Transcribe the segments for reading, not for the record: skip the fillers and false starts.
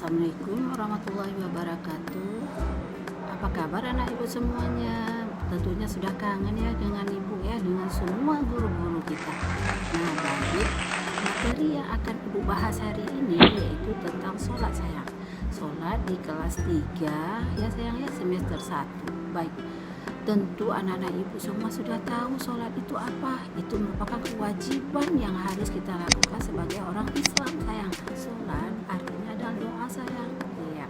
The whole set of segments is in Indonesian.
Assalamualaikum warahmatullahi wabarakatuh. Apa kabar anak ibu semuanya? Tentunya sudah kangen ya dengan ibu ya, dengan semua guru-guru kita. Nah, baik, materi yang akan ibu bahas hari ini yaitu tentang sholat sayang. Sholat di kelas 3 ya sayang ya, semester 1. Baik, tentu anak-anak ibu semua sudah tahu sholat itu apa. Itu merupakan kewajiban yang harus kita lakukan sebagai orang Islam sayang. Sholat artinya adalah doa sayang. Iya.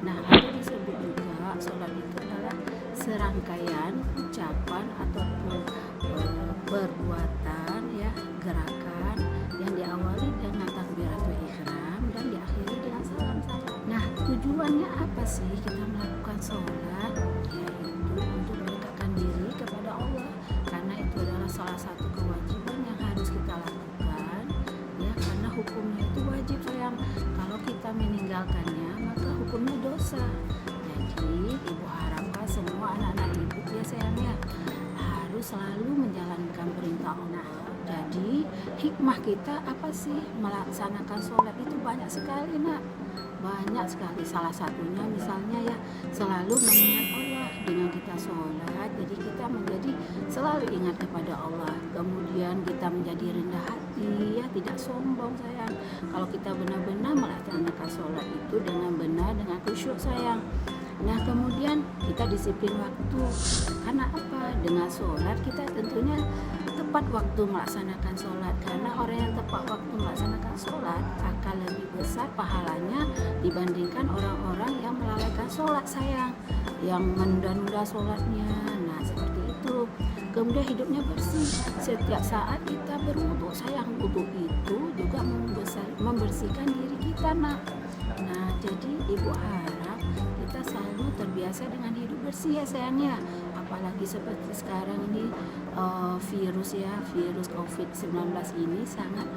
Nah, ada disebut juga sholat itu adalah serangkaian ucapan ataupun perbuatan ya, gerakan yang diawali dengan takbiratul ihram dan diakhiri dengan salam sayang. Nah, tujuannya apa sih kita melakukan sholat? Yaitu untuk mendekatkan diri kepada Allah, karena itu adalah salah satu kewajiban yang harus kita lakukan ya, karena hukumnya itu wajib sayang. Kalau kita meninggalkannya maka hukumnya dosa. Jadi ibu harapkan semua anak-anak ibu ya sayang ya harus selalu menjalankan perintah Allah. Jadi hikmah kita apa sih melaksanakan sholat itu banyak sekali nak, banyak sekali. Salah satunya misalnya ya selalu mengingat Allah. Dengan kita sholat jadi kita menjadi selalu ingat kepada Allah. Kemudian kita menjadi rendah hati ya, tidak sombong sayang. Kalau kita benar-benar melaksanakan sholat itu dengan benar, dengan khusyuk sayang. Nah, kemudian kita disiplin waktu. Karena apa? Dengan sholat kita tentunya tepat waktu melaksanakan sholat. Karena orang yang tepat waktu melaksanakan sholat akan lebih besar pahalanya dibandingkan orang-orang yang melalaikan sholat sayang, yang menunda-nunda sholatnya. Nah, seperti itu. Kemudian hidupnya bersih. Setiap saat kita berwudu sayang. Wudu itu juga membersihkan diri kita nak. Nah, jadi ibu harap kita selalu terbiasa dengan hidup bersih ya sayangnya. Apalagi seperti sekarang ini virus COVID-19 ini sangat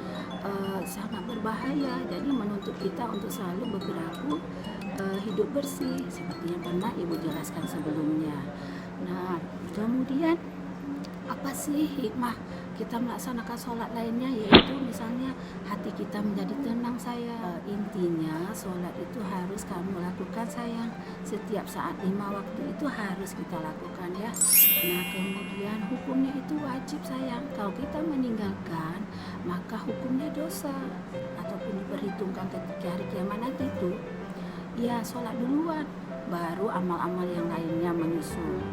berbahaya. Jadi menuntut kita untuk selalu berperilaku hidup bersih seperti yang pernah ibu jelaskan sebelumnya. Nah, kemudian apa sih hikmah kita melaksanakan sholat lainnya, yaitu misalnya hati kita menjadi tenang sayang. Intinya sholat itu harus kamu lakukan sayang setiap saat, 5 waktu itu harus kita lakukan ya. Nah, kemudian hukumnya itu wajib sayang. Kalau kita meninggalkan maka hukumnya dosa ataupun diperhitungkan ketika hari kiamat nanti itu ya sholat duluan baru amal-amal yang lainnya menyusul.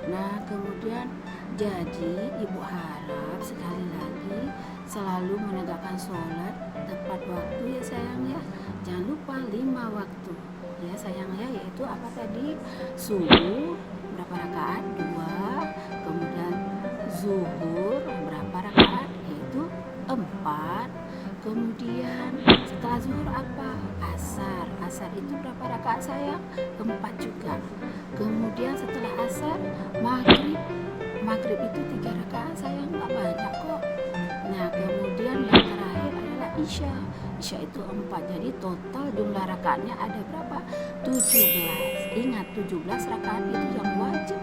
Nah, kemudian jadi ibu harap sekali lagi selalu menegakkan sholat tepat waktu ya sayang ya. Jangan lupa 5 waktu ya sayang ya, yaitu apa tadi? Subuh berapa rakaat? 2. Kemudian zuhur berapa rakaat? Yaitu 4. Kemudian setelah zuhur apa? Asar. Asar itu berapa rakaat sayang? 4 juga. Kemudian setelah asar maghrib itu 3 rakaat sayang, nggak banyak kok. Nah, kemudian yang terakhir adalah isya. Isya itu 4. Jadi total jumlah rakaatnya ada berapa? 17. Ingat 17 rakaat itu yang wajib